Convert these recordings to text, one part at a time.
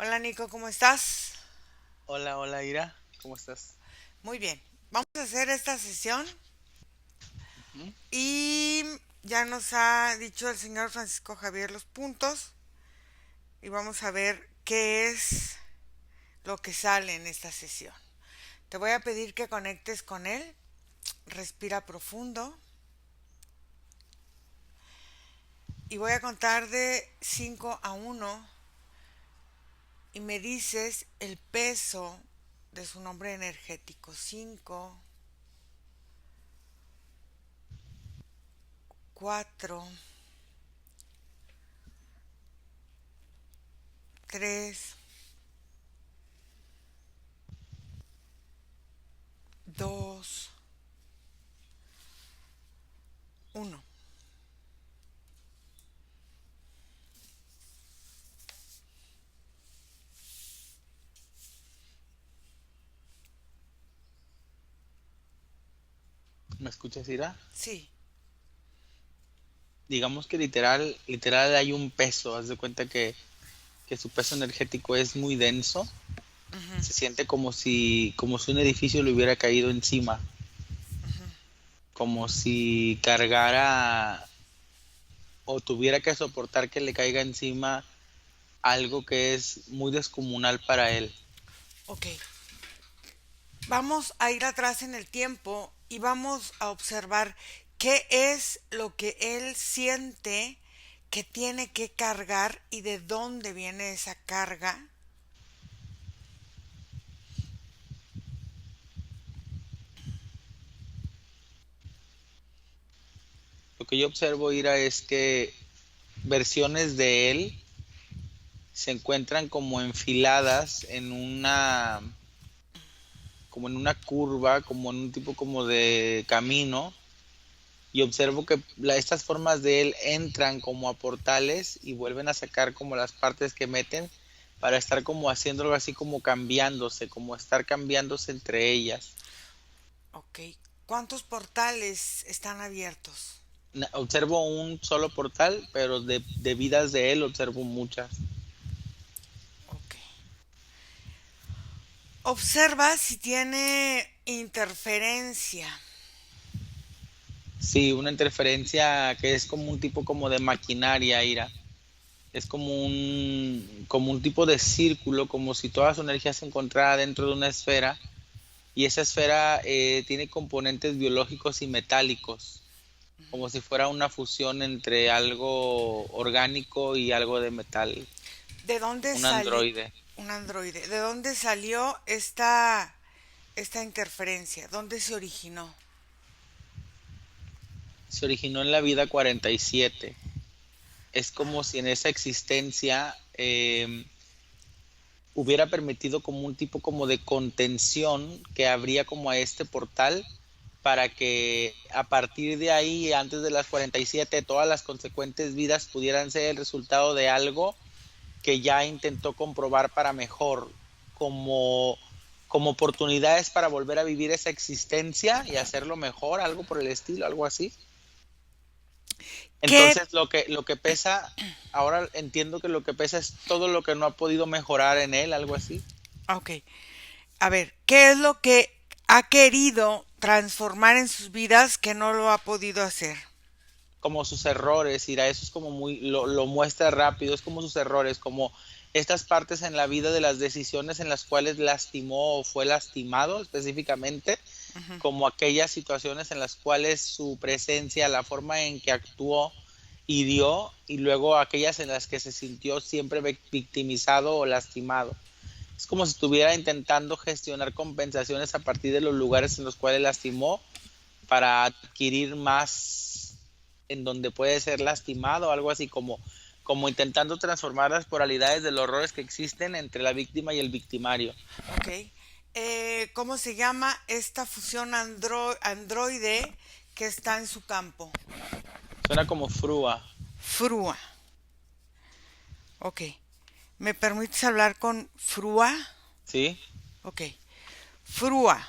Hola Nico, ¿cómo estás? Hola, hola Ira, ¿cómo estás? Muy bien. Vamos a hacer esta sesión ¿Mm? y ya nos ha dicho el señor Francisco Javier los puntos y vamos a ver qué es lo que sale en esta sesión. Te voy a pedir que conectes con él, respira profundo y voy a contar de 5 a 1 y me dices el peso de su nombre energético. 5, 4, 3, 2, 1. ¿Me escuchas, Ira? Sí. Digamos que literal hay un peso, haz de cuenta que su peso energético es muy denso, Ujú. se siente como si un edificio le hubiera caído encima, como si cargara o tuviera que soportar que le caiga encima algo que es muy descomunal para él. Ok, vamos a ir atrás en el tiempo y vamos a observar qué es lo que él siente que tiene que cargar y de dónde viene esa carga. Lo que yo observo, Ira, es que versiones de él se encuentran como enfiladas como en una curva, como en un tipo como de camino, y observo que estas formas de él entran como a portales y vuelven a sacar como las partes que meten para estar como haciendo algo así como cambiándose, como estar cambiándose entre ellas. Ok, ¿cuántos portales están abiertos? Observo un solo portal, pero de vidas de él observo muchas. Ok. Observa si tiene interferencia. Sí, una interferencia que es como un tipo como de maquinaria, Ira. Es como un tipo de círculo, como si toda su energía se encontrara dentro de una esfera y esa esfera tiene componentes biológicos y metálicos, como si fuera una fusión entre algo orgánico y algo de metal, ¿De dónde un salió androide. un androide? ¿De dónde salió esta interferencia? ¿Dónde se originó? Se originó en la vida 47. Es como si en esa existencia hubiera permitido como un tipo como de contención que abría como a este portal para que a partir de ahí, antes de las 47, todas las consecuentes vidas pudieran ser el resultado de algo que ya intentó comprobar para mejor, como, como oportunidades para volver a vivir esa existencia y hacerlo mejor, algo por el estilo, algo así. ¿Qué? Entonces, lo que pesa, ahora entiendo que lo que pesa es todo lo que no ha podido mejorar en él, algo así. Ok. A ver, ¿qué es lo que ha querido transformar en sus vidas que no lo ha podido hacer? Como sus errores, Ira, eso es como lo muestra rápido, es como sus errores, como estas partes en la vida de las decisiones en las cuales lastimó o fue lastimado específicamente, Ujú. como aquellas situaciones en las cuales su presencia, la forma en que actuó, hirió, y luego aquellas en las que se sintió siempre victimizado o lastimado. Es como si estuviera intentando gestionar compensaciones a partir de los lugares en los cuales lastimó para adquirir más en donde puede ser lastimado, algo así como intentando transformar las polaridades de los roles que existen entre la víctima y el victimario. Ok. ¿Cómo se llama esta fusión androide que está en su campo? Suena como frúa, Frua. Ok. ¿Me permites hablar con Frua? ¿sí? Ok. Frua.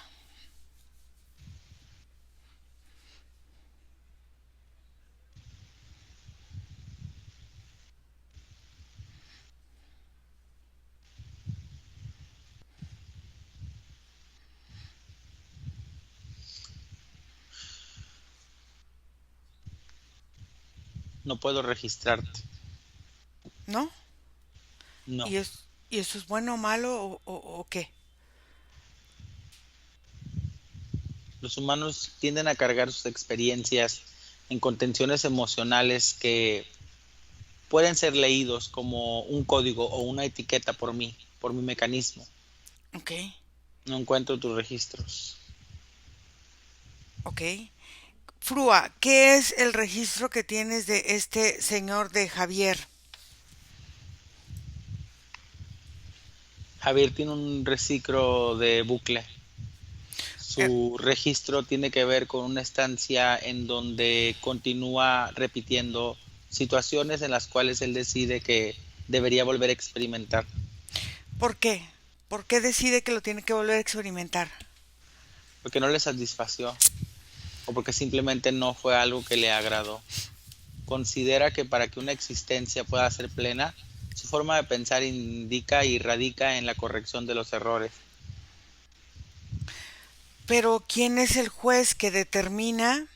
No puedo registrarte. ¿no? No. ¿Y eso es bueno o malo o qué? Los humanos tienden a cargar sus experiencias en contenciones emocionales que pueden ser leídos como un código o una etiqueta por mí, por mi mecanismo. Ok, No encuentro tus registros. ok. Frua, ¿qué es el registro que tienes de este señor de Javier? Javier tiene un reciclo de bucle. Eh, Su registro tiene que ver con una estancia en donde continúa repitiendo situaciones en las cuales él decide que debería volver a experimentar, ¿Por qué? ¿Por qué decide que lo tiene que volver a experimentar? porque no le satisfació o porque simplemente no fue algo que le agradó. Considera que para que una existencia pueda ser plena, su forma de pensar indica y radica en la corrección de los errores. Pero ¿quién es el juez que determina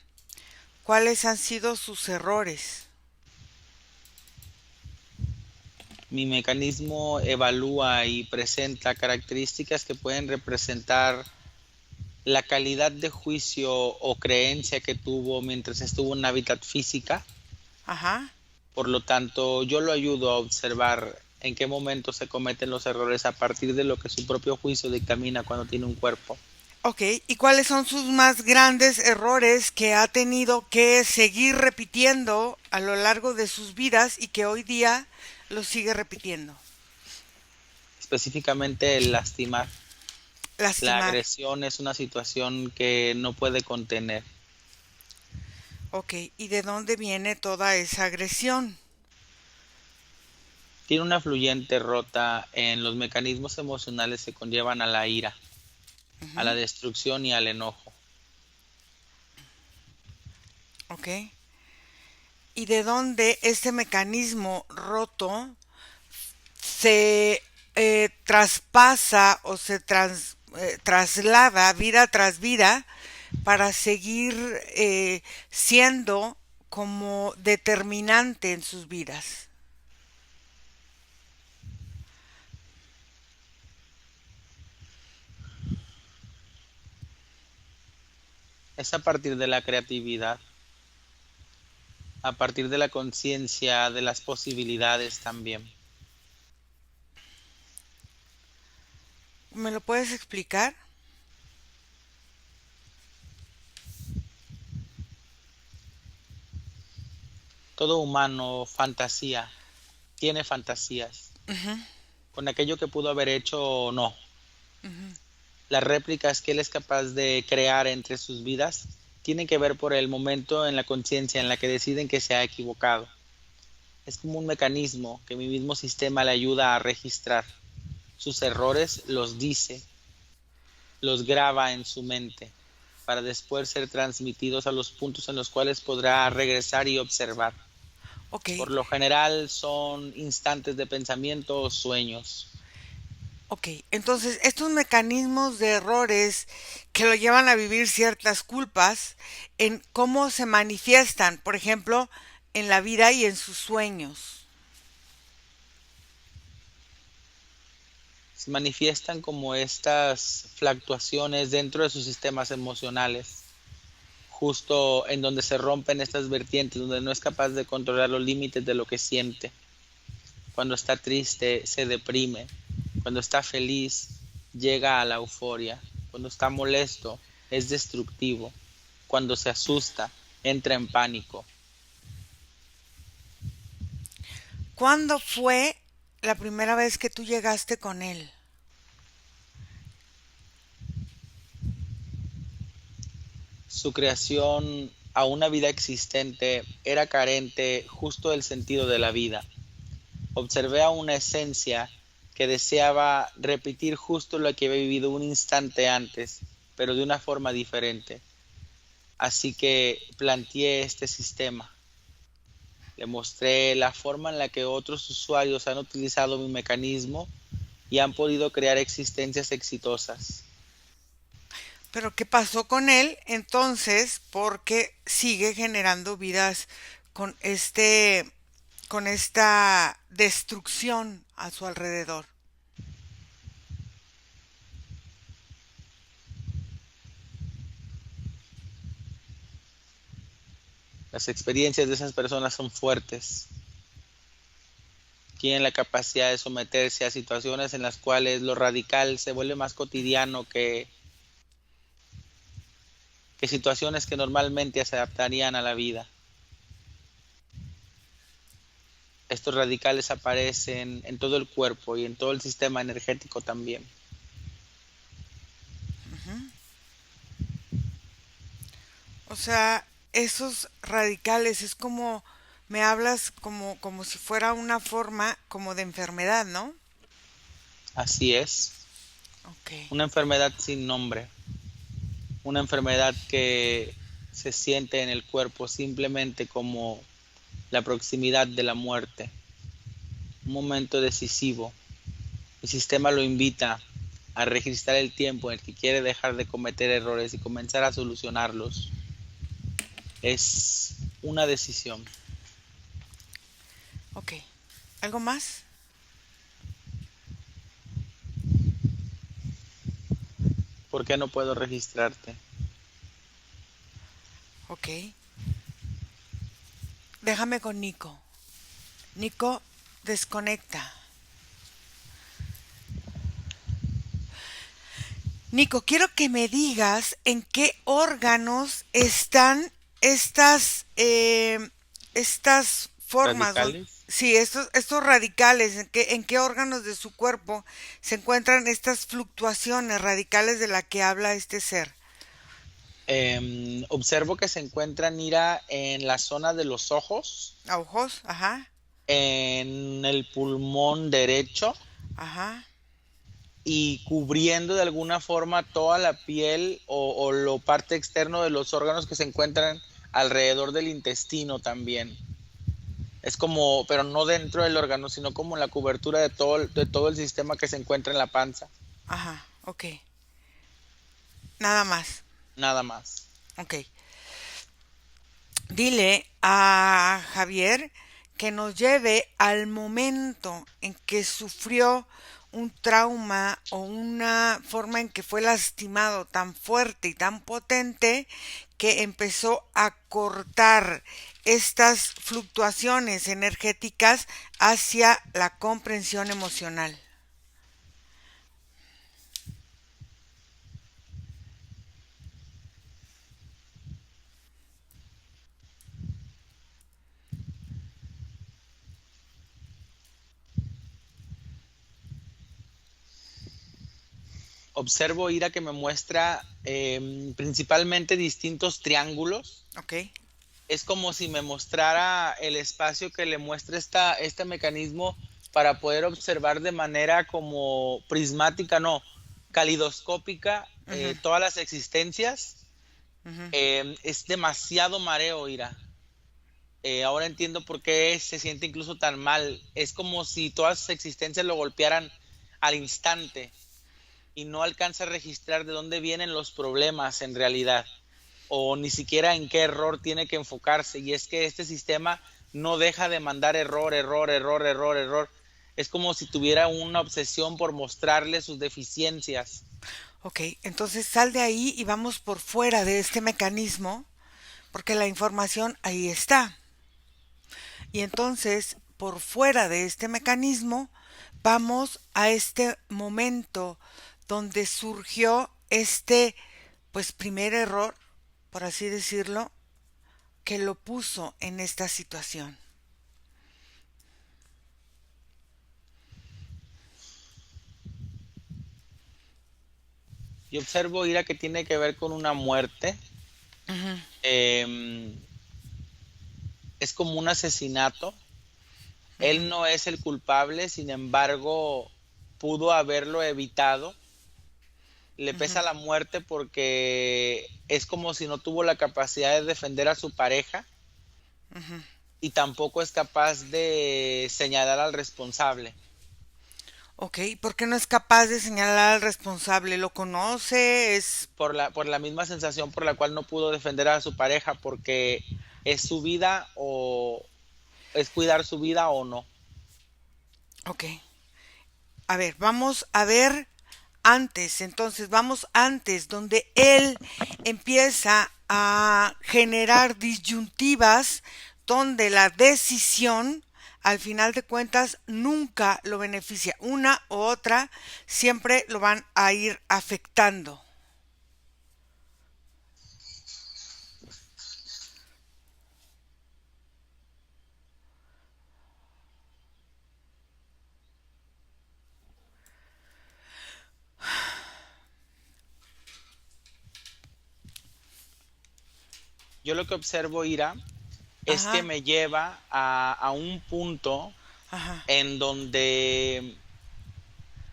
cuáles han sido sus errores? Mi mecanismo evalúa y presenta características que pueden representar la calidad de juicio o creencia que tuvo mientras estuvo en hábitat física. Ajá. Por lo tanto, yo lo ayudo a observar en qué momento se cometen los errores a partir de lo que su propio juicio dictamina cuando tiene un cuerpo. Ok, ¿y cuáles son sus más grandes errores que ha tenido que seguir repitiendo a lo largo de sus vidas y que hoy día los sigue repitiendo? Específicamente el lastimar. La Lastimar. agresión es una situación que no puede contener. Ok, ¿y de dónde viene toda esa agresión? Tiene una fluyente rota en los mecanismos emocionales que conllevan a la ira, a la Ujú, destrucción y al enojo. ok. ¿Y de dónde este mecanismo roto se traspasa o traslada vida tras vida para seguir siendo como determinante en sus vidas? Es a partir de la creatividad, a partir de la conciencia de las posibilidades también. ¿Me lo puedes explicar? Todo humano fantasía, tiene fantasías, Ujú, con aquello que pudo haber hecho o no. ujú. Las réplicas que él es capaz de crear entre sus vidas tienen que ver por el momento en la conciencia en la que deciden que se ha equivocado. Es como un mecanismo que mi mismo sistema le ayuda a registrar. Sus errores los dice, los graba en su mente, para después ser transmitidos a los puntos en los cuales podrá regresar y observar. Ok, Por lo general son instantes de pensamiento o sueños. ok. Entonces, estos mecanismos de errores que lo llevan a vivir ciertas culpas, en cómo se manifiestan, por ejemplo, en la vida y en sus sueños. Se manifiestan como estas fluctuaciones dentro de sus sistemas emocionales, justo en donde se rompen estas vertientes, donde no es capaz de controlar los límites de lo que siente. Cuando está triste, se deprime. Cuando está feliz, llega a la euforia. Cuando está molesto, es destructivo. Cuando se asusta, entra en pánico. ¿Cuándo fue la primera vez que tú llegaste con él? Su creación a una vida existente era carente justo del sentido de la vida. Observé a una esencia que deseaba repetir justo lo que había vivido un instante antes, pero de una forma diferente. Así que planteé este sistema. Le mostré la forma en la que otros usuarios han utilizado mi mecanismo y han podido crear existencias exitosas. Pero ¿qué pasó con él entonces? Porque sigue generando vidas con este, con esta destrucción a su alrededor. Las experiencias de esas personas son fuertes. Tienen la capacidad de someterse a situaciones en las cuales lo radical se vuelve más cotidiano que situaciones que normalmente se adaptarían a la vida. Estos radicales aparecen en todo el cuerpo y en todo el sistema energético también. Ujú. O sea, esos radicales es como, me hablas como si fuera una forma como de enfermedad, ¿no? Así es, Ok. una enfermedad sin nombre, una enfermedad que se siente en el cuerpo simplemente como la proximidad de la muerte, un momento decisivo. El sistema lo invita a registrar el tiempo en el que quiere dejar de cometer errores y comenzar a solucionarlos. Es una decisión. Ok. ¿Algo más? ¿Por qué no puedo registrarte? Ok. Déjame con Nico. Nico, desconecta. Nico, quiero que me digas en qué órganos están estas formas, Radicales. sí, estos radicales, en qué órganos de su cuerpo se encuentran estas fluctuaciones radicales de la que habla este ser. Observo que se encuentra Nira en la zona de los ojos, ¿A ojos? Ajá, en el pulmón derecho ajá, y cubriendo de alguna forma toda la piel o lo parte externo de los órganos que se encuentran alrededor del intestino también. Es como, pero no dentro del órgano, sino como en la cobertura de todo el sistema que se encuentra en la panza, ajá, ok. Nada más, nada más. ok. Dile a Javier que nos lleve al momento en que sufrió un trauma o una forma en que fue lastimado tan fuerte y tan potente que empezó a cortar estas fluctuaciones energéticas hacia la comprensión emocional. Observo Ira que me muestra principalmente distintos triángulos. ¿Ok? Es como si me mostrara el espacio que le muestra este mecanismo para poder observar de manera como prismática, no, calidoscópica, Ujú, todas las existencias. ujú. Es demasiado mareo, Ira. Ahora entiendo por qué se siente incluso tan mal. Es como si todas sus existencias lo golpearan al instante y no alcanza a registrar de dónde vienen los problemas en realidad o ni siquiera en qué error tiene que enfocarse. Y es que este sistema no deja de mandar error, error, error, error, error. Es como si tuviera una obsesión por mostrarle sus deficiencias. Ok, entonces sal de ahí y vamos por fuera de este mecanismo porque la información ahí está. Y entonces, por fuera de este mecanismo, vamos a este momento donde surgió este, pues, primer error, por así decirlo, que lo puso en esta situación. Y observo, Ira, que tiene que ver con una muerte. Ujú, Eh, es como un asesinato. ujú, Él no es el culpable, sin embargo, pudo haberlo evitado. Le ujú, pesa la muerte porque es como si no tuvo la capacidad de defender a su pareja ujú. y tampoco es capaz de señalar al responsable Ok, ¿por qué no es capaz de señalar al responsable? ¿Lo conoce? Es... por la misma sensación por la cual no pudo defender a su pareja porque ¿Es su vida o es cuidar su vida o no? Ok. A ver, vamos a ver antes. Entonces, vamos antes, donde él empieza a generar disyuntivas, donde la decisión, al final de cuentas, nunca lo beneficia. Una u otra siempre lo van a ir afectando. Yo lo que observo, Ira, es que Ajá, me lleva a un punto ajá, en donde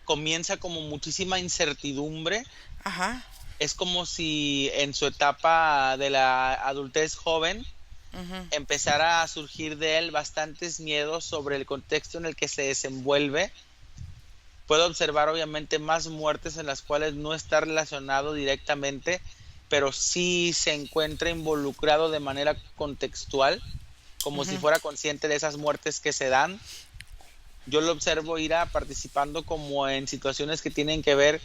comienza como muchísima incertidumbre. ajá, Es como si en su etapa de la adultez joven ujú, empezara a surgir de él bastantes miedos sobre el contexto en el que se desenvuelve. Puedo observar obviamente más muertes en las cuales no está relacionado directamente, pero sí se encuentra involucrado de manera contextual, como si ujú. fuera consciente de esas muertes que se dan. Yo lo observo ir a participando como en situaciones que tienen que ver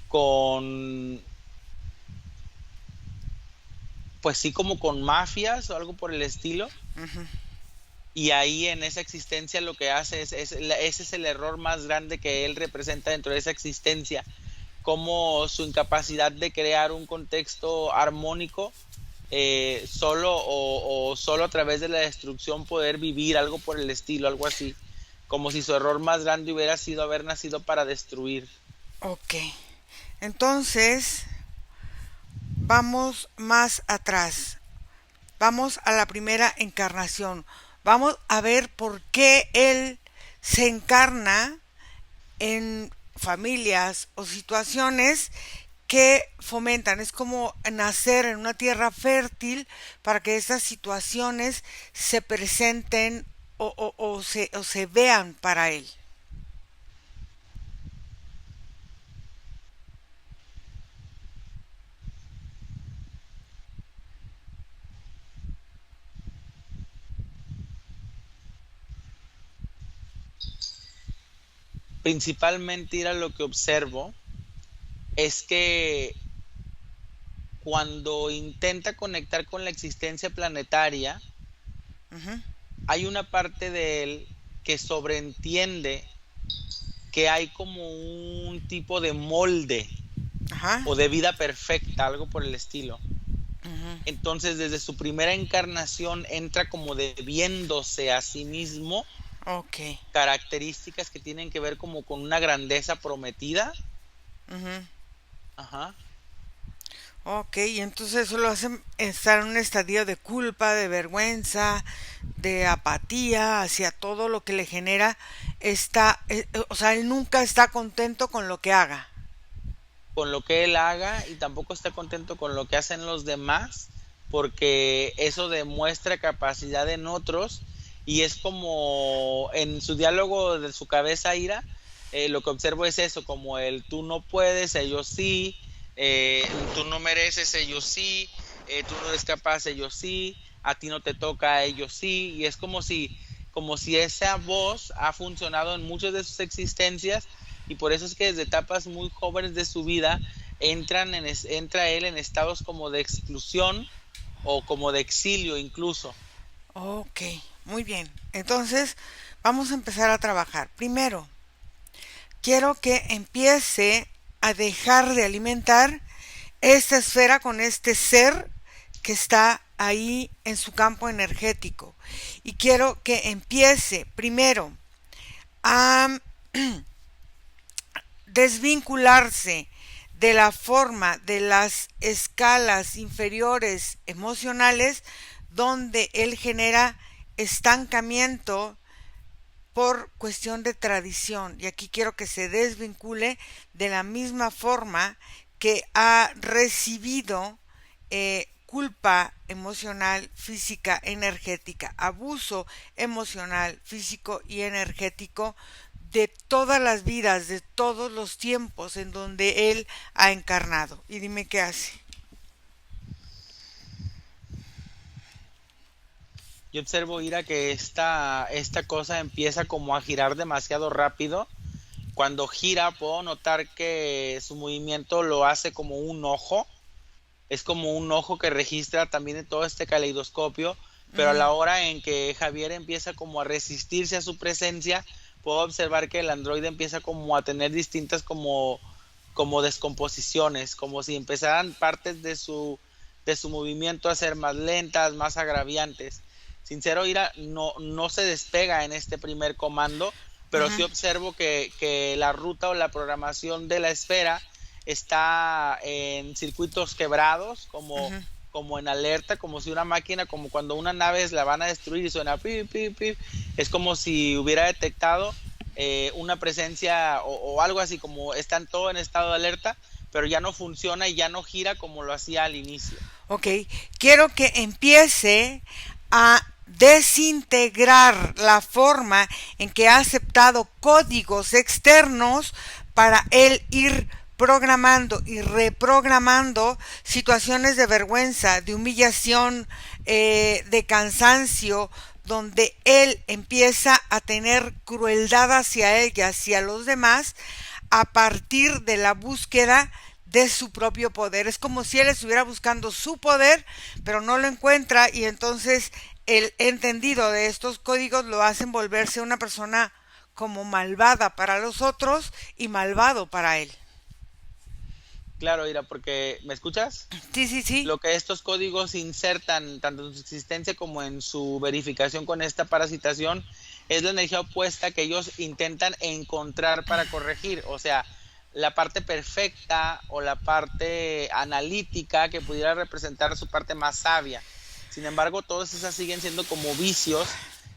con, pues sí, como con mafias o algo por el estilo. Y ahí en esa existencia lo que hace ese es el error más grande que él representa dentro de esa existencia, como su incapacidad de crear un contexto armónico, solo o solo a través de la destrucción poder vivir algo por el estilo, algo así, como si su error más grande hubiera sido haber nacido para destruir. Ok. Entonces, vamos más atrás. Vamos a la primera encarnación. Vamos a ver por qué él se encarna en familias o situaciones que fomentan. Es como nacer en una tierra fértil para que estas situaciones se presenten o se vean para él. Principalmente, era lo que observo es que cuando intenta conectar con la existencia planetaria, Ujú. hay una parte de él que sobreentiende que hay como un tipo de molde Ajá. o de vida perfecta, algo por el estilo. Ujú. Entonces, desde su primera encarnación entra como debiéndose a sí mismo Ok. características que tienen que ver como con una grandeza prometida. Ujú. Ajá. Ok, y entonces eso lo hace estar en un estadio de culpa, de vergüenza, de apatía hacia todo lo que le genera o sea, él nunca está contento con lo que haga. Con lo que él haga y tampoco está contento con lo que hacen los demás, porque eso demuestra capacidad en otros y es como en su diálogo de su cabeza, Ira, lo que observo es eso, como el tú no puedes, ellos sí, eh, tú no mereces, ellos sí, tú no eres capaz, ellos sí, a ti no te toca, ellos sí, y es como si esa voz ha funcionado en muchas de sus existencias y por eso es que desde etapas muy jóvenes de su vida entra él en estados como de exclusión o como de exilio incluso. Ok, muy bien. Entonces, vamos a empezar a trabajar. Primero, quiero que empiece a dejar de alimentar esta esfera con este ser que está ahí en su campo energético. Y quiero que empiece primero a desvincularse de la forma de las escalas inferiores emocionales donde él genera estancamiento por cuestión de tradición. Y aquí quiero que se desvincule de la misma forma que ha recibido culpa emocional, física, energética, abuso emocional, físico y energético de todas las vidas, de todos los tiempos en donde él ha encarnado. Y dime qué hace. Yo observo, Ira, que esta cosa empieza como a girar demasiado rápido. Cuando gira, puedo notar que su movimiento lo hace como un ojo. Es como un ojo que registra también en todo este caleidoscopio, pero a Ujú, la hora en que Javier empieza como a resistirse a su presencia, puedo observar que el androide empieza como a tener distintas como descomposiciones, como si empezaran partes de su movimiento a ser más lentas, más agraviantes. Sincero, Ira, no se despega en este primer comando, pero ujú, sí observo que la ruta o la programación de la esfera está en circuitos quebrados, ujú. como en alerta, como si una máquina, como cuando una nave la van a destruir y suena pip, pip, pip, es como si hubiera detectado una presencia o algo así, como están todo en estado de alerta, pero ya no funciona y ya no gira como lo hacía al inicio. Ok, quiero que empiece a desintegrar la forma en que ha aceptado códigos externos para él ir programando y reprogramando situaciones de vergüenza, de humillación, de cansancio, donde él empieza a tener crueldad hacia él y hacia los demás a partir de la búsqueda de su propio poder. Es como si él estuviera buscando su poder, pero no lo encuentra y entonces el entendido de estos códigos lo hacen volverse una persona como malvada para los otros y malvado para él. Claro, Ira, porque ¿me escuchas? Sí, sí, sí. Lo que estos códigos insertan tanto en su existencia como en su verificación con esta parasitación es la energía opuesta que ellos intentan encontrar para corregir, o sea, la parte perfecta o la parte analítica que pudiera representar su parte más sabia. Sin embargo, todas esas siguen siendo como vicios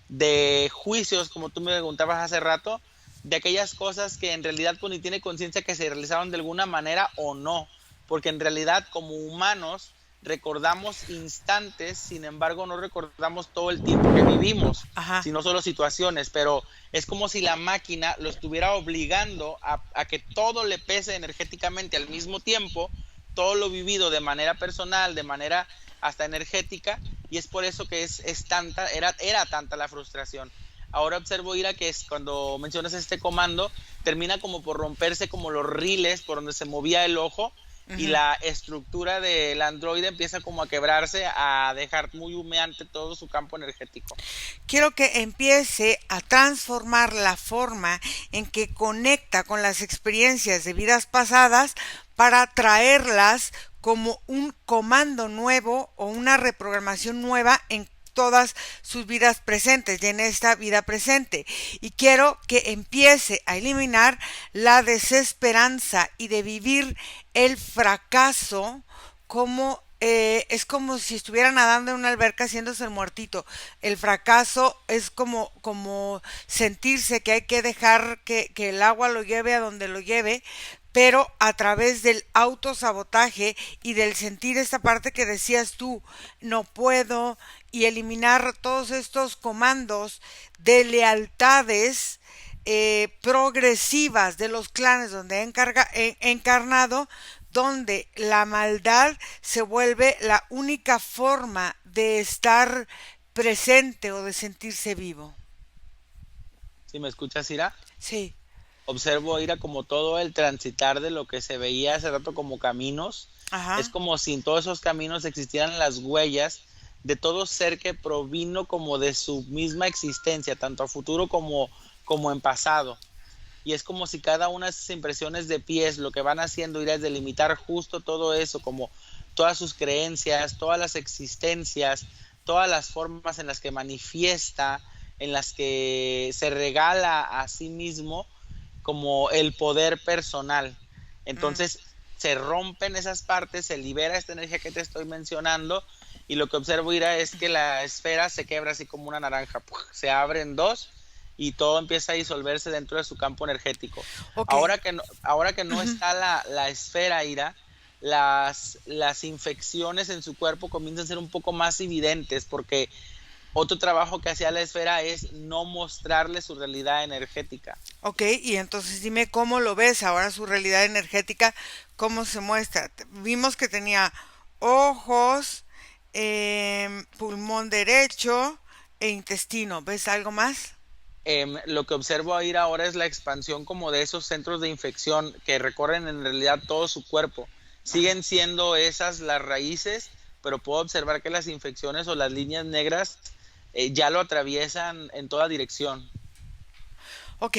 de juicios, como tú me preguntabas hace rato, de aquellas cosas que en realidad pues, ni tiene conciencia que se realizaron de alguna manera o no, porque en realidad como humanos recordamos instantes, sin embargo no recordamos todo el tiempo que vivimos, Ajá. sino solo situaciones, pero es como si la máquina lo estuviera obligando a que todo le pese energéticamente al mismo tiempo, todo lo vivido de manera personal, de manera hasta energética, y es por eso que es tanta, era tanta la frustración. Ahora observo, Ira, que es cuando mencionas este comando, termina como por romperse como los riles por donde se movía el ojo y Ujú. la estructura del androide empieza como a quebrarse, a dejar muy humeante todo su campo energético. Quiero que empiece a transformar la forma en que conecta con las experiencias de vidas pasadas para traerlas como un comando nuevo o una reprogramación nueva en todas sus vidas presentes y en esta vida presente. Y quiero que empiece a eliminar la desesperanza y de vivir el fracaso como es como si estuviera nadando en una alberca haciéndose el muertito. El fracaso es como sentirse que hay que dejar que el agua lo lleve a donde lo lleve, pero a través del autosabotaje y del sentir esta parte que decías tú, no puedo, y eliminar todos estos comandos de lealtades progresivas de los clanes donde he encarnado, donde la maldad se vuelve la única forma de estar presente o de sentirse vivo. Si me escuchas, Ira, Sí, observo, Ira, como todo el transitar de lo que se veía hace rato como caminos. Es ajá, como si en todos esos caminos existieran las huellas de todo ser que provino como de su misma existencia, tanto a futuro como en pasado. Y es como si cada una de esas impresiones de pies lo que van haciendo Ira, es delimitar justo todo eso, como todas sus creencias, todas las existencias, todas las formas en las que manifiesta, en las que se regala a sí mismo como el poder personal. mm, Entonces se rompen esas partes, se libera esta energía que te estoy mencionando y lo que observo, Ira, es que la esfera se quebra así como una naranja, se abre en dos y todo empieza a disolverse dentro de su campo energético. ok, Ahora que no ujú. está la esfera, Ira, las infecciones en su cuerpo comienzan a ser un poco más evidentes porque otro trabajo que hacía la esfera es no mostrarle su realidad energética. Ok, y entonces dime cómo lo ves ahora su realidad energética, cómo se muestra. Vimos que tenía ojos, pulmón derecho, e intestino. ¿Ves algo más? Lo que observo ahí ahora es la expansión como de esos centros de infección que recorren en realidad todo su cuerpo. Ajá. Siguen siendo esas las raíces, pero puedo observar que las infecciones o las líneas negras ya lo atraviesan en toda dirección. Ok,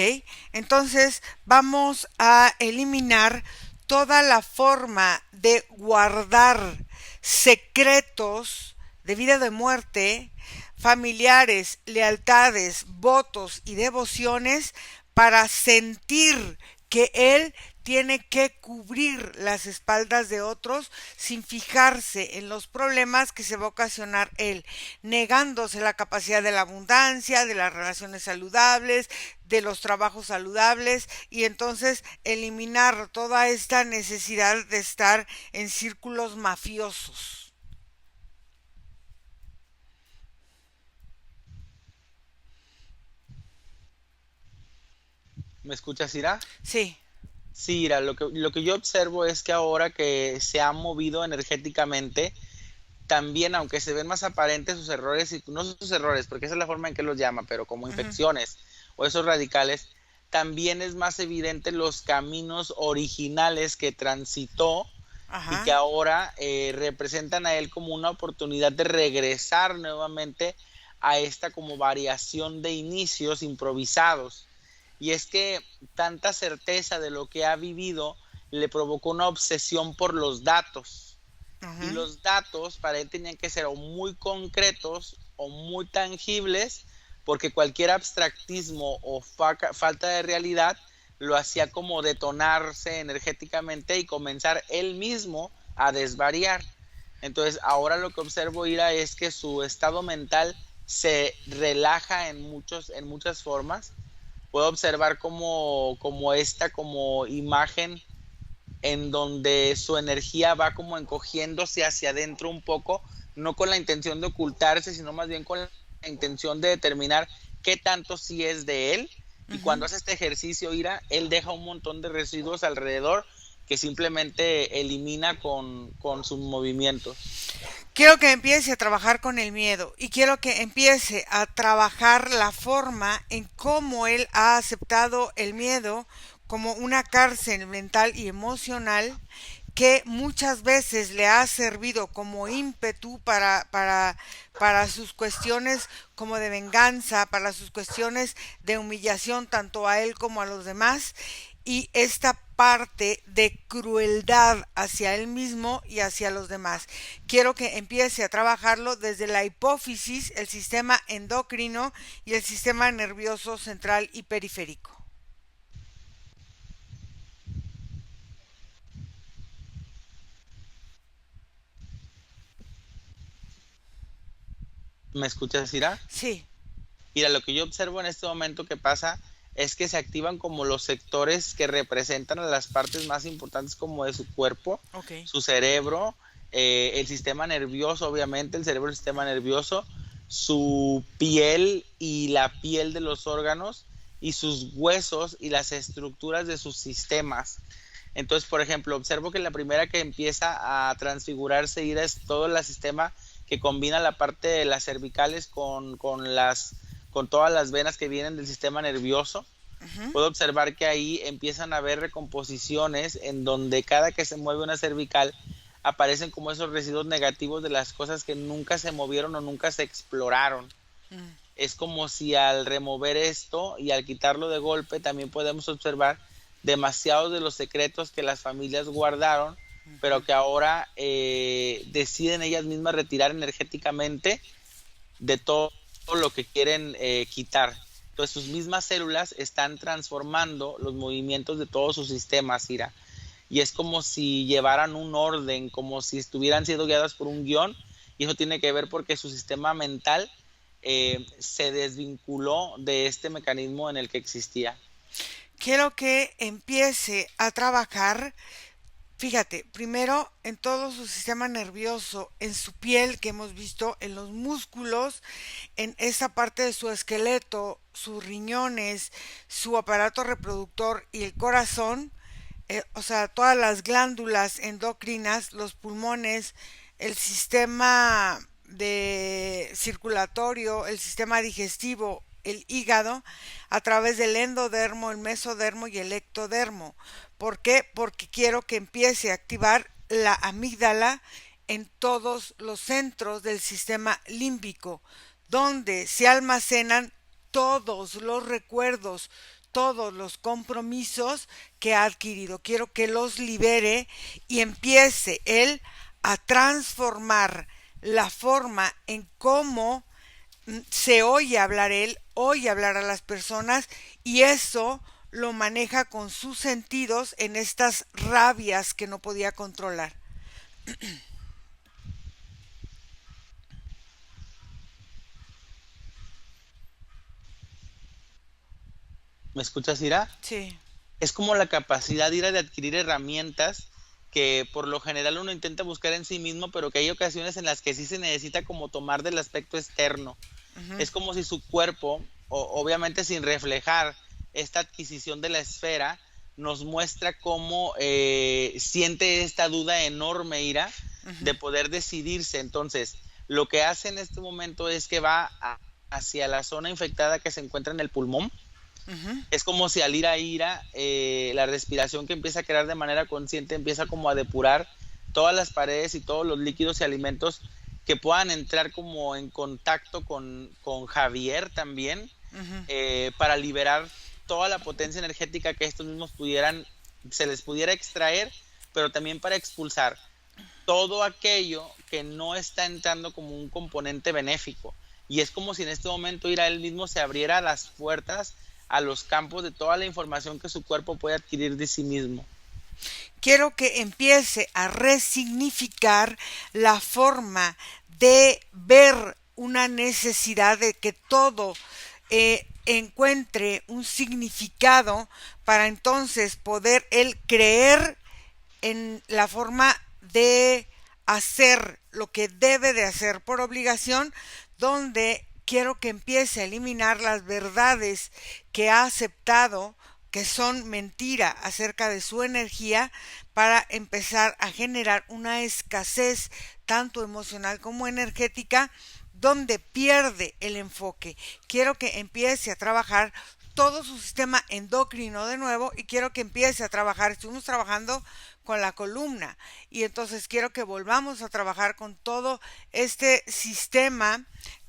entonces vamos a eliminar toda la forma de guardar secretos de vida o de muerte, familiares, lealtades, votos y devociones para sentir que él tiene que cubrir las espaldas de otros sin fijarse en los problemas que se va a ocasionar él, negándose la capacidad de la abundancia, de las relaciones saludables, de los trabajos saludables y entonces eliminar toda esta necesidad de estar en círculos mafiosos. ¿Me escuchas, Ira? Sí. Sí, Ira, lo que yo observo es que ahora que se ha movido energéticamente, también, aunque se ven más aparentes sus errores, y no sus errores, porque esa es la forma en que los llama, pero como Ujú. infecciones o esos radicales, también es más evidente los caminos originales que transitó y que Ajá. ahora representan a él como una oportunidad de regresar nuevamente a esta como variación de inicios improvisados. Y es que tanta certeza de lo que ha vivido le provocó una obsesión por los datos y Ujú. los datos para él tenían que ser o muy concretos o muy tangibles, porque cualquier abstractismo o falta de realidad lo hacía como detonarse energéticamente y comenzar él mismo a desvariar. Entonces, ahora lo que observo, Ira, es que su estado mental se relaja en muchas formas. Puedo observar como esta como imagen en donde su energía va como encogiéndose hacia adentro un poco, no con la intención de ocultarse, sino más bien con la intención de determinar qué tanto sí es de él. Y Ujú. cuando hace este ejercicio, Ira, él deja un montón de residuos alrededor que simplemente elimina con sus movimientos. Quiero que empiece a trabajar con el miedo y quiero que empiece a trabajar la forma en cómo él ha aceptado el miedo como una cárcel mental y emocional que muchas veces le ha servido como ímpetu para sus cuestiones como de venganza, para sus cuestiones de humillación tanto a él como a los demás y esta parte de crueldad hacia él mismo y hacia los demás. Quiero que empiece a trabajarlo desde la hipófisis, el sistema endocrino y el sistema nervioso central y periférico. ¿Me escuchas, Ira? Sí, Mira, lo que yo observo en este momento que pasa es que se activan como los sectores que representan a las partes más importantes como de su cuerpo, ok. su cerebro, el sistema nervioso, obviamente, el cerebro, el sistema nervioso, su piel y la piel de los órganos y sus huesos y las estructuras de sus sistemas. Entonces, por ejemplo, observo que la primera que empieza a transfigurarse ir es todo el sistema que combina la parte de las cervicales con todas las venas que vienen del sistema nervioso. Ujú. Puedo observar que ahí empiezan a haber recomposiciones en donde cada que se mueve una cervical aparecen como esos residuos negativos de las cosas que nunca se movieron o nunca se exploraron. Mm. Es como si al remover esto y al quitarlo de golpe también podemos observar demasiados de los secretos que las familias guardaron, pero que ahora deciden ellas mismas retirar energéticamente de todo lo que quieren quitar. Entonces sus mismas células están transformando los movimientos de todos sus sistemas, Ira. Y es como si llevaran un orden, como si estuvieran siendo guiadas por un guión, y eso tiene que ver porque su sistema mental se desvinculó de este mecanismo en el que existía. Quiero que empiece a trabajar. Fíjate, primero en todo su sistema nervioso, en su piel que hemos visto, en los músculos, en esa parte de su esqueleto, sus riñones, su aparato reproductor y el corazón, o sea, todas las glándulas endocrinas, los pulmones, el sistema de circulatorio, el sistema digestivo, el hígado, a través del endodermo, el mesodermo y el ectodermo. ¿Por qué? Porque quiero que empiece a activar la amígdala en todos los centros del sistema límbico, donde se almacenan todos los recuerdos, todos los compromisos que ha adquirido. Quiero que los libere y empiece él a transformar la forma en cómo se oye hablar él, oye hablar a las personas, y eso lo maneja con sus sentidos en estas rabias que no podía controlar. ¿Me escuchas, Ira? Sí. Es como la capacidad, Ira, de adquirir herramientas que por lo general uno intenta buscar en sí mismo, pero que hay ocasiones en las que sí se necesita como tomar del aspecto externo. Uh-huh. Es como si su cuerpo, obviamente sin reflejar esta adquisición de la esfera, nos muestra cómo siente esta duda enorme, Ira, Uh-huh. de poder decidirse. Entonces, lo que hace en este momento es que va hacia la zona infectada que se encuentra en el pulmón. Uh-huh. Es como si al ir a ira, la respiración que empieza a crear de manera consciente empieza como a depurar todas las paredes y todos los líquidos y alimentos que puedan entrar como en contacto con Javier también, Uh-huh. para liberar toda la potencia energética que estos mismos se les pudiera extraer, pero también para expulsar todo aquello que no está entrando como un componente benéfico. Y es como si en este momento ir a él mismo se abriera las puertas a los campos de toda la información que su cuerpo puede adquirir de sí mismo. Quiero que empiece a resignificar la forma de ver una necesidad de que todo encuentre un significado para entonces poder él creer en la forma de hacer lo que debe de hacer por obligación, donde quiero que empiece a eliminar las verdades que ha aceptado que son mentira acerca de su energía, para empezar a generar una escasez tanto emocional como energética, donde pierde el enfoque. Quiero que empiece a trabajar todo su sistema endocrino de nuevo, y quiero que empiece a trabajar, estuvimos trabajando con la columna, y entonces quiero que volvamos a trabajar con todo este sistema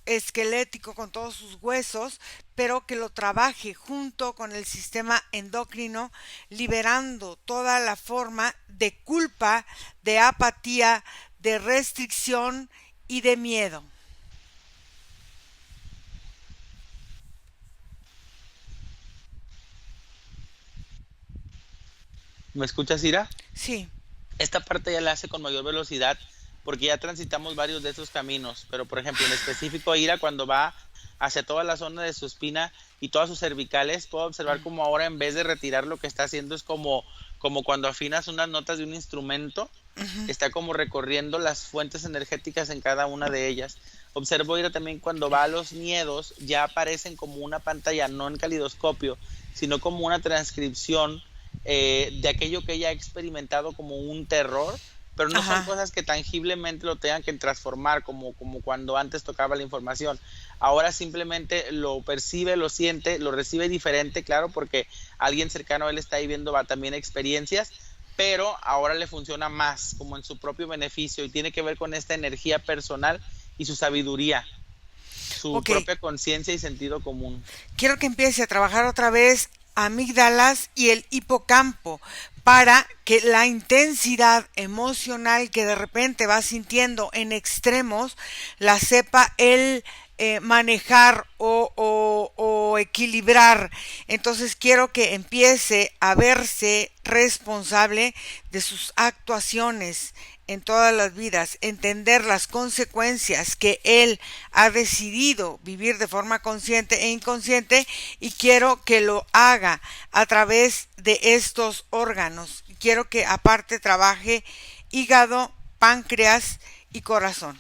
esquelético, con todos sus huesos, pero que lo trabaje junto con el sistema endocrino, liberando toda la forma de culpa, de apatía, de restricción y de miedo. ¿Me escuchas, Ira? Sí. Esta parte ya la hace con mayor velocidad porque ya transitamos varios de esos caminos, pero por ejemplo, en específico, Ira, cuando va hacia toda la zona de su espina y todas sus cervicales, puedo observar como ahora en vez de retirar lo que está haciendo es como cuando afinas unas notas de un instrumento, Uh-huh. está como recorriendo las fuentes energéticas en cada una de ellas. Observo, Ira, también cuando va a los miedos, ya aparecen como una pantalla, no en calidoscopio, sino como una transcripción de aquello que ella ha experimentado como un terror, pero no son Ajá. cosas que tangiblemente lo tengan que transformar como cuando antes tocaba la información. Ahora simplemente lo percibe, lo siente, lo recibe diferente, claro, porque alguien cercano a él está viviendo también experiencias, pero ahora le funciona más como en su propio beneficio y tiene que ver con esta energía personal y su sabiduría, su Ok, propia conciencia y sentido común. quiero que empiece a trabajar otra vez amígdalas y el hipocampo, para que la intensidad emocional que de repente va sintiendo en extremos la sepa él manejar o equilibrar. Entonces quiero que empiece a verse responsable de sus actuaciones en todas las vidas, entender las consecuencias que él ha decidido vivir de forma consciente e inconsciente, y quiero que lo haga a través de estos órganos. Quiero que aparte trabaje hígado, páncreas y corazón.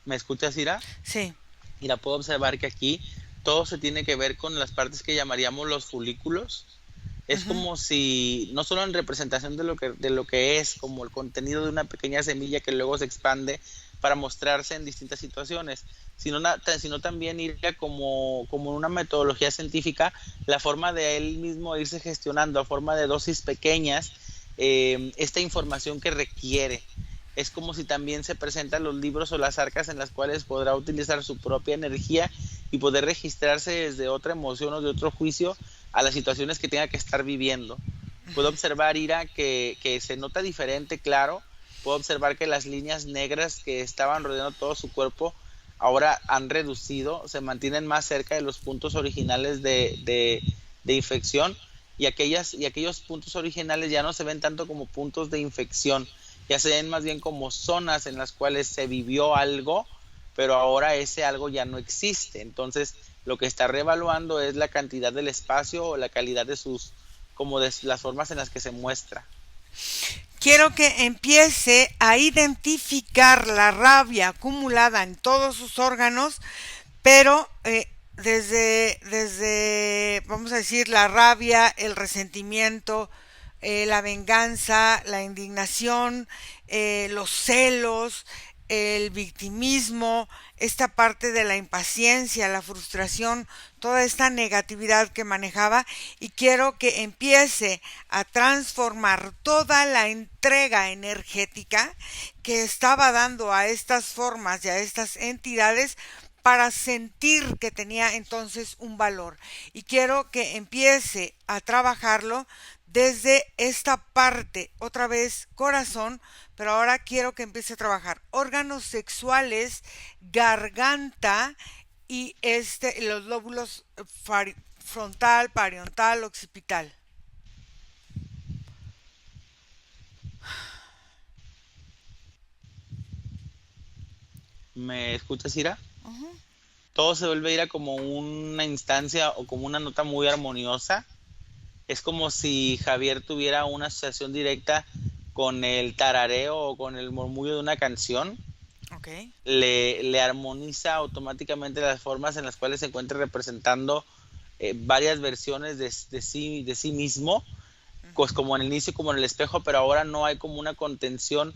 ¿Me escuchas, Ira? Sí. Mira, puedo observar que aquí todo se tiene que ver con las partes que llamaríamos los folículos. Es Ujú. como si, no solo en representación de lo que es, como el contenido de una pequeña semilla que luego se expande para mostrarse en distintas situaciones, sino también ir como una metodología científica, la forma de él mismo irse gestionando a forma de dosis pequeñas esta información que requiere. Es como si también se presentan los libros o las arcas en las cuales podrá utilizar su propia energía y poder registrarse desde otra emoción o de otro juicio a las situaciones que tenga que estar viviendo. Puedo observar, Ira, que se nota diferente, claro. Puedo observar que las líneas negras que estaban rodeando todo su cuerpo ahora han reducido, se mantienen más cerca de los puntos originales de infección y aquellos puntos originales ya no se ven tanto como puntos de infección, ya se ven más bien como zonas en las cuales se vivió algo, pero ahora ese algo ya no existe. Entonces, lo que está reevaluando es la cantidad del espacio o la calidad como de las formas en las que se muestra. Quiero que empiece a identificar la rabia acumulada en todos sus órganos, pero vamos a decir, la rabia, el resentimiento, la venganza, la indignación, los celos, el victimismo, esta parte de la impaciencia, la frustración, toda esta negatividad que manejaba, y quiero que empiece a transformar toda la entrega energética que estaba dando a estas formas y a estas entidades para sentir que tenía entonces un valor. Y quiero que empiece a trabajarlo desde esta parte, otra vez corazón, pero ahora quiero que empiece a trabajar órganos sexuales, garganta y los lóbulos frontal, parietal, occipital. ¿Me escuchas, Ira? Uh-huh. Todo se vuelve a ir a como una instancia o como una nota muy armoniosa. Es como si Javier tuviera una asociación directa con el tarareo o con el murmullo de una canción. Ok. Le armoniza automáticamente las formas en las cuales se encuentra representando varias versiones de sí mismo, pues Uh-huh. como en el inicio, como en el espejo, pero ahora no hay como una contención,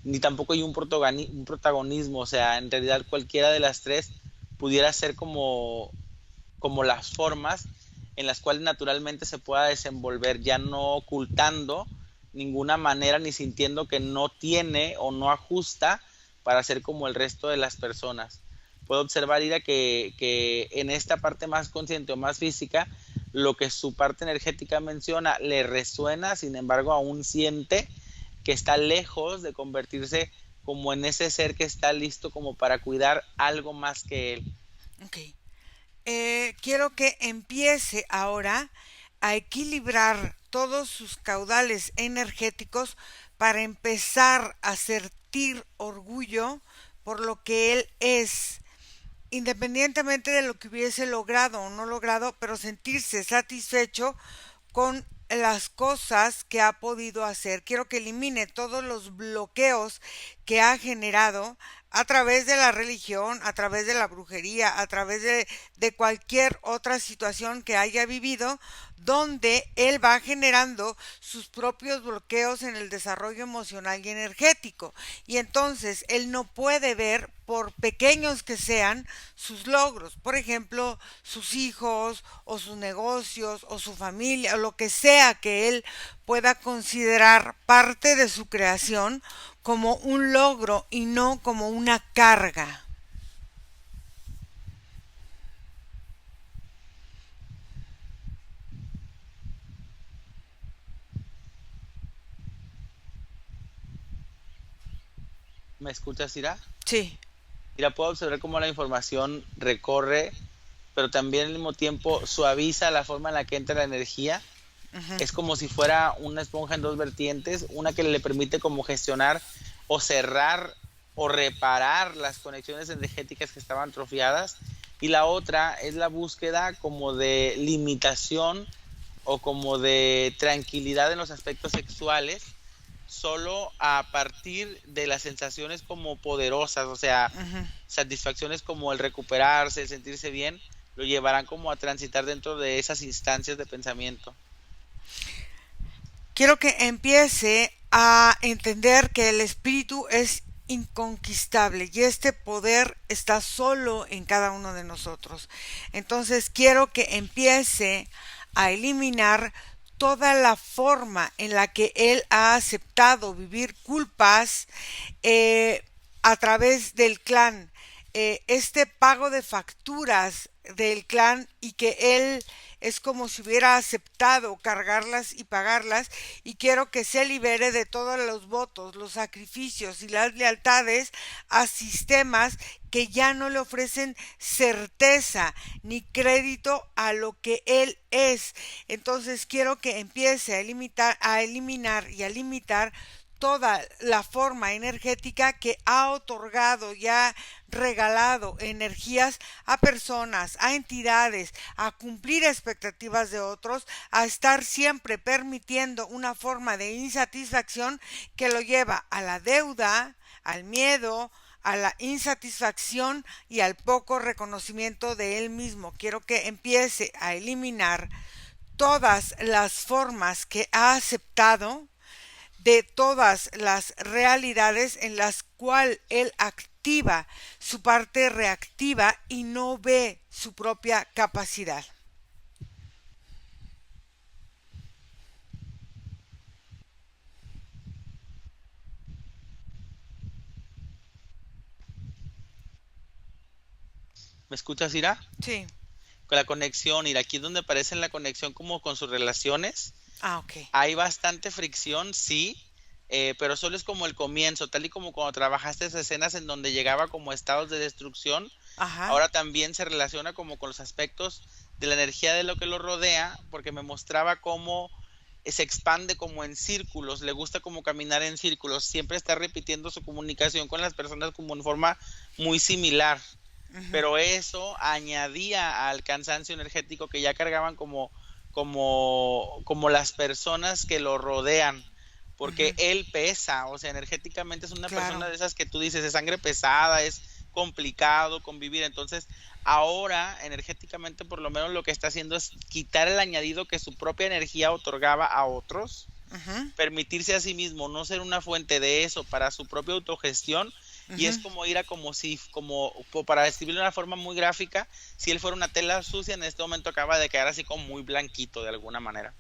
ni tampoco hay un protagonismo. O sea, en realidad cualquiera de las tres pudiera ser como las formas en las cuales naturalmente se pueda desenvolver, ya no ocultando ninguna manera ni sintiendo que no tiene o no ajusta para ser como el resto de las personas. Puedo observar, Ira, que en esta parte más consciente o más física, lo que su parte energética menciona le resuena, sin embargo, aún siente que está lejos de convertirse como en ese ser que está listo como para cuidar algo más que él. Ok. Quiero que empiece ahora a equilibrar todos sus caudales energéticos para empezar a sentir orgullo por lo que él es, independientemente de lo que hubiese logrado o no logrado, pero sentirse satisfecho con las cosas que ha podido hacer. Quiero que elimine todos los bloqueos que ha generado a través de la religión, a través de la brujería, a través de cualquier otra situación que haya vivido, donde él va generando sus propios bloqueos en el desarrollo emocional y energético. Y entonces él no puede ver, por pequeños que sean, sus logros. Por ejemplo, sus hijos o sus negocios o su familia o lo que sea que él pueda considerar parte de su creación como un logro y no como una carga. ¿Me escuchas, Ira? Sí. Mira, puedo observar cómo la información recorre, pero también al mismo tiempo suaviza la forma en la que entra la energía. Uh-huh. Es como si fuera una esponja en dos vertientes, una que le permite como gestionar o cerrar o reparar las conexiones energéticas que estaban atrofiadas, y la otra es la búsqueda como de limitación o como de tranquilidad en los aspectos sexuales, solo a partir de las sensaciones como poderosas, o sea, Ujú. satisfacciones como el recuperarse, el sentirse bien, lo llevarán como a transitar dentro de esas instancias de pensamiento. Quiero que empiece a entender que el espíritu es inconquistable y este poder está solo en cada uno de nosotros. Entonces quiero que empiece a eliminar toda la forma en la que él ha aceptado vivir culpas eh, a través del clan, este pago de facturas del clan y que él es como si hubiera aceptado cargarlas y pagarlas y quiero que se libere de todos los votos, los sacrificios y las lealtades a sistemas que ya no le ofrecen certeza ni crédito a lo que él es. Entonces quiero que empiece a eliminar y a limitar toda la forma energética que ha otorgado y ha regalado energías a personas, a entidades, a cumplir expectativas de otros, a estar siempre permitiendo una forma de insatisfacción que lo lleva a la deuda, al miedo, a la insatisfacción y al poco reconocimiento de él mismo. Quiero que empiece a eliminar todas las formas que ha aceptado de todas las realidades en las cuales él activa su parte reactiva y no ve su propia capacidad. ¿Me escuchas, Ira? Sí. Con la conexión, Ira, aquí es donde aparece la conexión como con sus relaciones. Ah, ok. Hay bastante fricción, sí, pero solo es como el comienzo, tal y como cuando trabajaste esas escenas en donde llegaba como estados de destrucción, Ajá. ahora también se relaciona como con los aspectos de la energía de lo que lo rodea, porque me mostraba cómo se expande como en círculos, le gusta como caminar en círculos, siempre está repitiendo su comunicación con las personas como en forma muy similar, Ujú. pero eso añadía al cansancio energético que ya cargaban como las personas que lo rodean, porque Ujú. él pesa, o sea, energéticamente es una persona Claro. de esas que tú dices, de sangre pesada, es complicado convivir, entonces ahora energéticamente por lo menos lo que está haciendo es quitar el añadido que su propia energía otorgaba a otros, Ujú. permitirse a sí mismo no ser una fuente de eso para su propia autogestión y Ujú. es como ir a como si, para describirlo de una forma muy gráfica, si él fuera una tela sucia, en este momento acaba de quedar así como muy blanquito de alguna manera.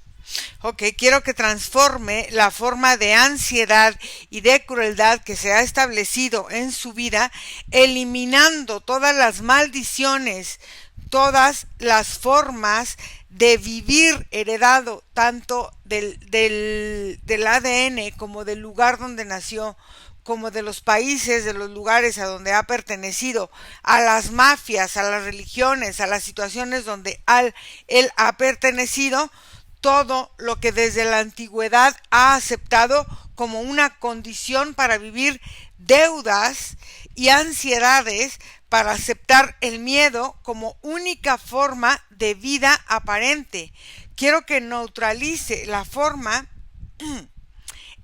Ok, quiero que transforme la forma de ansiedad y de crueldad que se ha establecido en su vida, eliminando todas las maldiciones, todas las formas de vivir heredado tanto del ADN como del lugar donde nació, como de los países, de los lugares a donde ha pertenecido, a las mafias, a las religiones, a las situaciones donde él ha pertenecido, todo lo que desde la antigüedad ha aceptado como una condición para vivir deudas y ansiedades, para aceptar el miedo como única forma de vida aparente. Quiero que neutralice la forma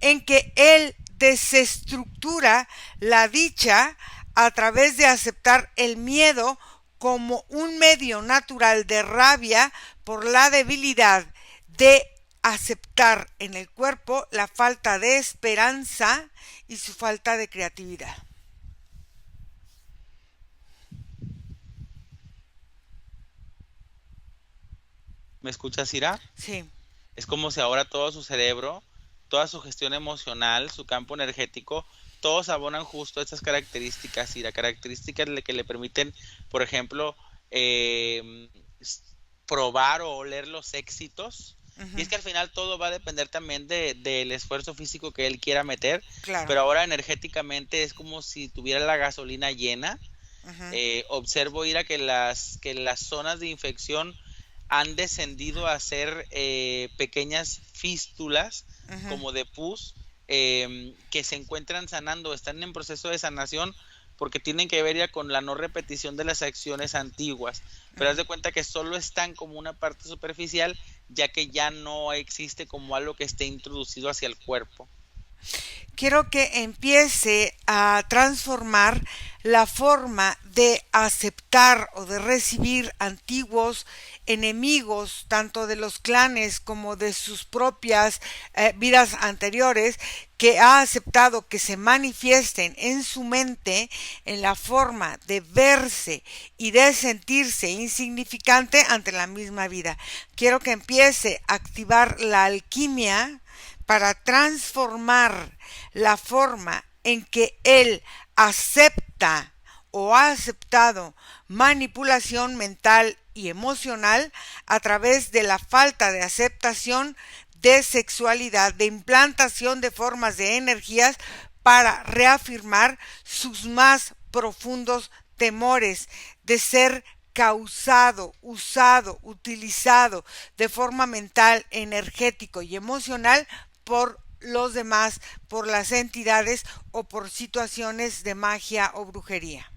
en que él desestructura la dicha a través de aceptar el miedo como un medio natural de rabia por la debilidad, de aceptar en el cuerpo la falta de esperanza y su falta de creatividad. ¿Me escuchas, Ira? Sí. Es como si ahora todo su cerebro, toda su gestión emocional, su campo energético, todos abonan justo a estas características y las características que le permiten, por ejemplo, eh, probar o oler los éxitos. Y Uh-huh. es que al final todo va a depender también del esfuerzo físico que él quiera meter, Claro. pero ahora energéticamente es como si tuviera la gasolina llena. Uh-huh. Observo, Ira, que las zonas de infección han descendido a ser pequeñas fístulas Uh-huh. como de pus que se encuentran sanando, están en proceso de sanación porque tienen que ver ya con la no repetición de las acciones antiguas, pero haz Uh-huh. de cuenta que solo están como una parte superficial ya que ya no existe como algo que esté introducido hacia el cuerpo. quiero que empiece a transformar la forma de aceptar o de recibir antiguos enemigos, tanto de los clanes como de sus propias vidas anteriores, que ha aceptado que se manifiesten en su mente en la forma de verse y de sentirse insignificante ante la misma vida. Quiero que empiece a activar la alquimia para transformar la forma en que él acepta o ha aceptado manipulación mental y emocional a través de la falta de aceptación de sexualidad, de implantación de formas de energías para reafirmar sus más profundos temores de ser causado, usado, utilizado de forma mental, energético y emocional por los demás, por las entidades o por situaciones de magia o brujería.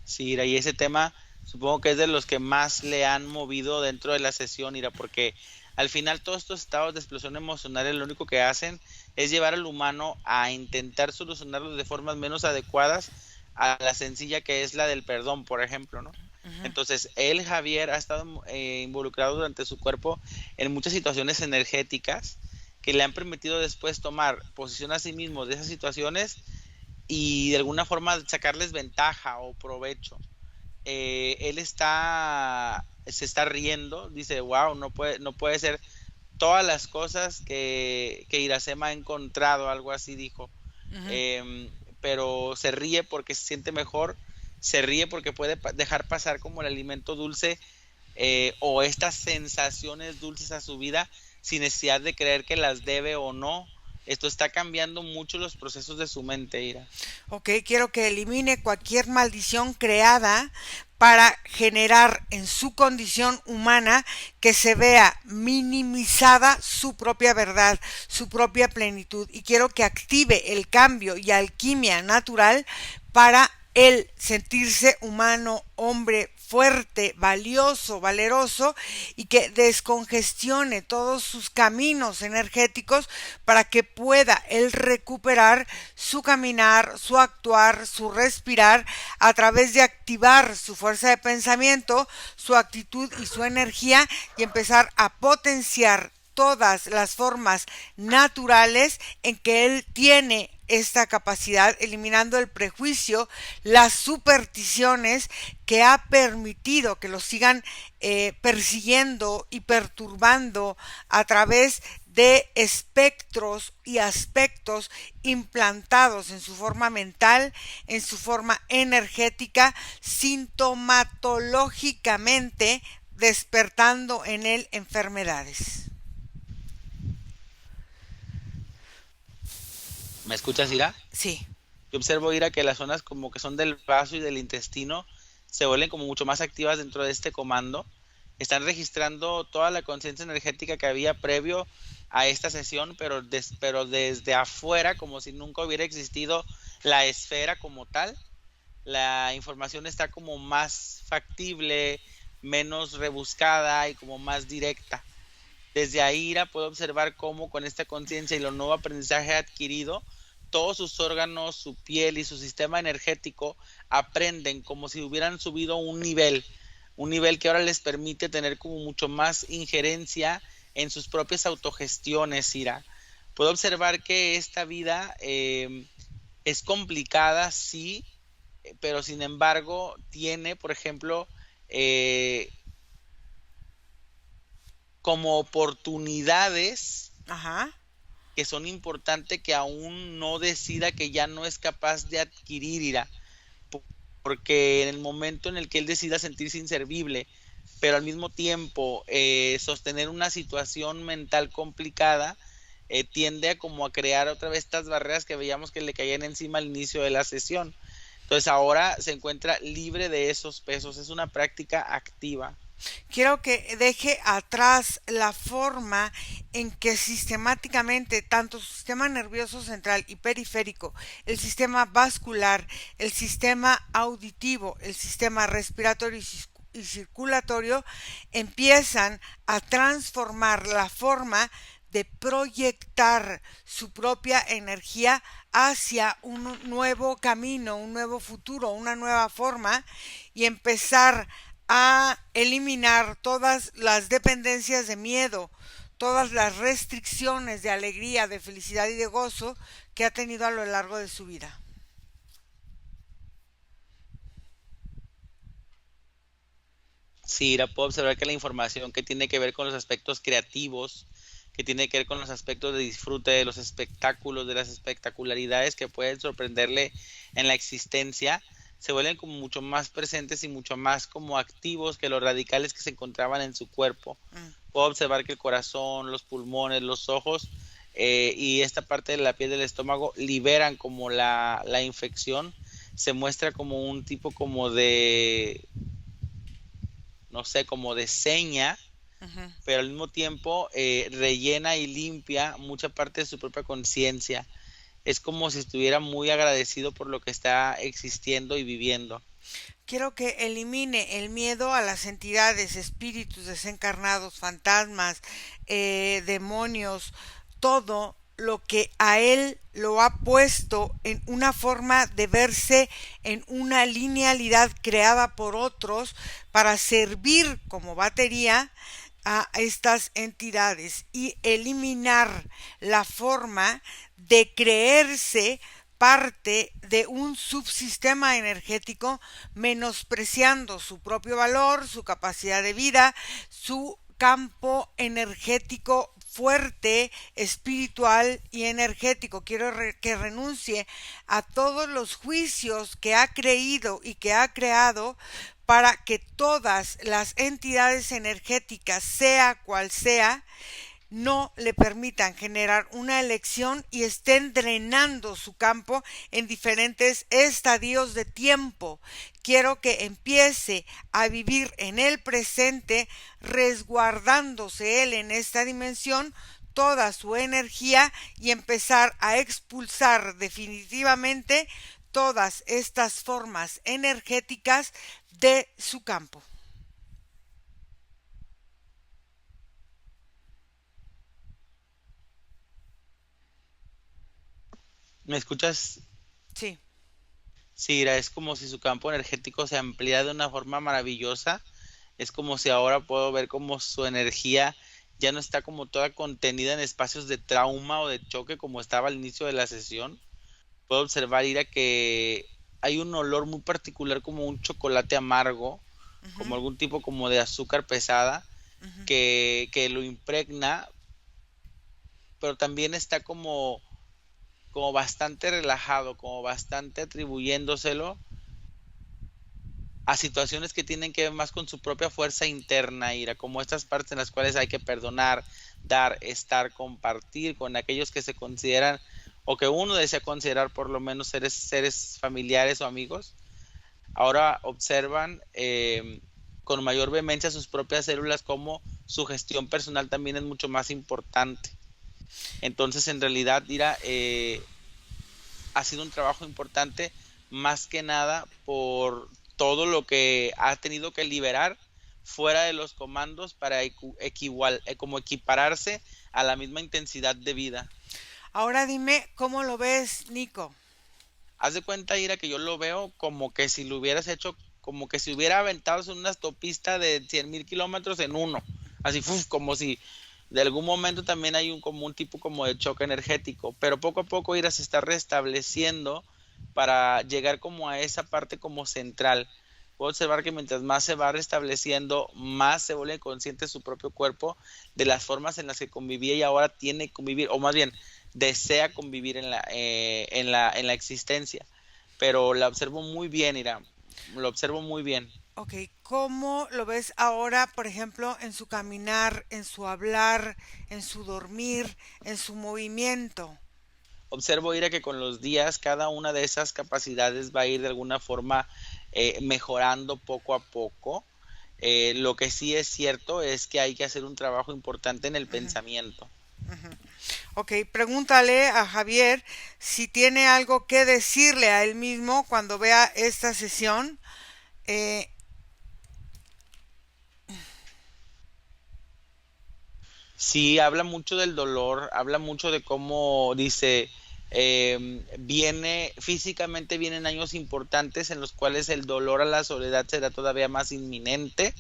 Sí, Ira, y ese tema supongo que es de los que más le han movido dentro de la sesión, Ira, porque al final todos estos estados de explosión emocional lo único que hacen es llevar al humano a intentar solucionarlos de formas menos adecuadas a la sencilla que es la del perdón, por ejemplo, ¿no? Ujú. Entonces, él, Javier, ha estado involucrado durante su cuerpo en muchas situaciones energéticas que le han permitido después tomar posición a sí mismo de esas situaciones y de alguna forma sacarles ventaja o provecho. Él se está riendo, dice, wow, no puede ser todas las cosas que Iracema ha encontrado, algo así dijo. Ujú. Eh, pero se ríe porque se siente mejor, se ríe porque puede dejar pasar como el alimento dulce o estas sensaciones dulces a su vida sin necesidad de creer que las debe o no. Esto está cambiando mucho los procesos de su mente, Ira. Ok, quiero que elimine cualquier maldición creada para generar en su condición humana que se vea minimizada su propia verdad, su propia plenitud. Y quiero que active el cambio y alquimia natural para él sentirse humano, hombre fuerte, valioso, valeroso y que descongestione todos sus caminos energéticos para que pueda él recuperar su caminar, su actuar, su respirar a través de activar su fuerza de pensamiento, su actitud y su energía y empezar a potenciar todas las formas naturales en que él tiene esta capacidad, eliminando el prejuicio, las supersticiones que ha permitido que lo sigan persiguiendo y perturbando a través de espectros y aspectos implantados en su forma mental, en su forma energética, sintomatológicamente despertando en él enfermedades. ¿Me escuchas, Ira? Sí. Yo observo, Ira, que las zonas como que son del vaso y del intestino se vuelven como mucho más activas dentro de este comando. Están registrando toda la conciencia energética que había previo a esta sesión, pero desde afuera, como si nunca hubiera existido la esfera como tal. La información está como más factible, menos rebuscada y como más directa. Desde ahí Ira puede observar cómo con esta conciencia y lo nuevo aprendizaje adquirido, todos sus órganos, su piel y su sistema energético aprenden como si hubieran subido un nivel que ahora les permite tener como mucho más injerencia en sus propias autogestiones, Ira. Puedo observar que esta vida es complicada, sí, pero sin embargo tiene, por ejemplo, eh, como oportunidades Ajá. que son importantes que aún no decida que ya no es capaz de adquirir, Ira, porque en el momento en el que él decida sentirse inservible, pero al mismo tiempo sostener una situación mental complicada, tiende a como a crear otra vez estas barreras que veíamos que le caían encima al inicio de la sesión. Entonces ahora se encuentra libre de esos pesos, es una práctica activa. Quiero que deje atrás la forma en que sistemáticamente tanto su sistema nervioso central y periférico, el sistema vascular, el sistema auditivo, el sistema respiratorio y circulatorio empiezan a transformar la forma de proyectar su propia energía hacia un nuevo camino, un nuevo futuro, una nueva forma y empezar a eliminar todas las dependencias de miedo, todas las restricciones de alegría, de felicidad y de gozo que ha tenido a lo largo de su vida. Sí, puedo observar que la información que tiene que ver con los aspectos creativos, que tiene que ver con los aspectos de disfrute, de los espectáculos, de las espectacularidades que pueden sorprenderle en la existencia, se vuelven como mucho más presentes y mucho más como activos que los radicales que se encontraban en su cuerpo. Mm. Puedo observar que el corazón, los pulmones, los ojos y esta parte de la piel del estómago liberan como la infección, se muestra como un tipo como de, no sé, como de seña, Ujú. pero al mismo tiempo rellena y limpia mucha parte de su propia conciencia. Es como si estuviera muy agradecido por lo que está existiendo y viviendo. Quiero que elimine el miedo a las entidades, espíritus desencarnados, fantasmas, demonios, todo lo que a él lo ha puesto en una forma de verse en una linealidad creada por otros para servir como batería a estas entidades y eliminar la forma de creerse parte de un subsistema energético menospreciando su propio valor, su capacidad de vida, su campo energético fuerte, espiritual y energético. Quiero que renuncie a todos los juicios que ha creído y que ha creado para que todas las entidades energéticas, sea cual sea, no le permitan generar una elección y estén drenando su campo en diferentes estadios de tiempo. Quiero que empiece a vivir en el presente, resguardándose él en esta dimensión toda su energía y empezar a expulsar definitivamente todas estas formas energéticas de su campo. ¿Me escuchas? Sí. Sí, Ira, es como si su campo energético se amplía de una forma maravillosa. Es como si ahora puedo ver como su energía ya no está como toda contenida en espacios de trauma o de choque como estaba al inicio de la sesión. Puedo observar, Ira, que hay un olor muy particular como un chocolate amargo, como Uh-huh, algún tipo como de azúcar pesada uh-huh. que lo impregna, pero también está como bastante relajado, como bastante atribuyéndoselo a situaciones que tienen que ver más con su propia fuerza interna, Ira, como estas partes en las cuales hay que perdonar, dar, estar, compartir con aquellos que se consideran o que uno desea considerar por lo menos seres familiares o amigos. Ahora observan con mayor vehemencia sus propias células como su gestión personal también es mucho más importante. Entonces, en realidad, Ira, ha sido un trabajo importante más que nada por todo lo que ha tenido que liberar fuera de los comandos para como equipararse a la misma intensidad de vida. Ahora dime cómo lo ves, Nico. Haz de cuenta, Ira, que yo lo veo como que si lo hubieras hecho, como que si hubiera aventado en una autopista de 100,000 kilómetros en uno. Así, ¡fuf! Como si de algún momento también hay como un tipo como de choque energético, pero poco a poco Ira se está restableciendo para llegar como a esa parte como central. Puedo observar que mientras más se va restableciendo, más se vuelve consciente su propio cuerpo de las formas en las que convivía y ahora tiene que convivir, o más bien, desea convivir en la existencia. Pero la observo muy bien, Ira, lo observo muy bien. Ok, ¿cómo lo ves ahora, por ejemplo, en su caminar, en su hablar, en su dormir, en su movimiento? Observo, Ira, que con los días cada una de esas capacidades va a ir de alguna forma mejorando poco a poco. Lo que sí es cierto es que hay que hacer un trabajo importante en el Ujú, pensamiento. ujú. Ok, pregúntale a Javier si tiene algo que decirle a él mismo cuando vea esta sesión. Eh, Sí, habla mucho del dolor, habla mucho de cómo dice, físicamente vienen años importantes en los cuales el dolor a la soledad será todavía más inminente.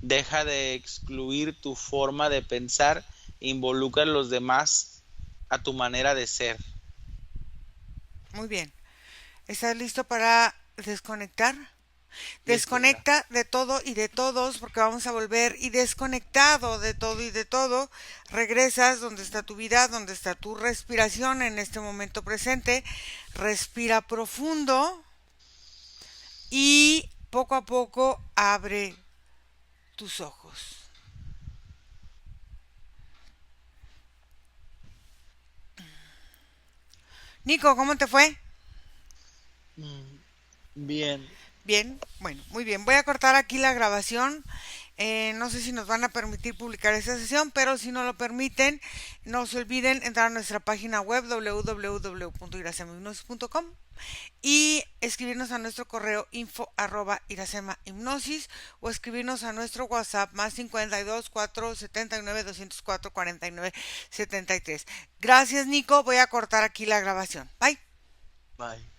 Deja de excluir tu forma de pensar, involucra a los demás a tu manera de ser. Muy bien. ¿Estás listo para desconectar? Listo, Ira. Desconecta de todo y de todos porque vamos a volver y desconectado de todo y de todo, regresas donde está tu vida, donde está tu respiración en este momento presente. Respira profundo y poco a poco abre tus ojos. Nico, ¿cómo te fue? Mm, Bien. Bien, bueno, muy bien. Voy a cortar aquí la grabación. No sé si nos van a permitir publicar esta sesión, pero si no lo permiten, no se olviden entrar a nuestra página web www.irasemahipnosis.com y escribirnos a nuestro correo info@irasemahipnosis o escribirnos a nuestro WhatsApp más 52 479 204 49 73. Gracias, Nico. Voy a cortar aquí la grabación. Bye. Bye.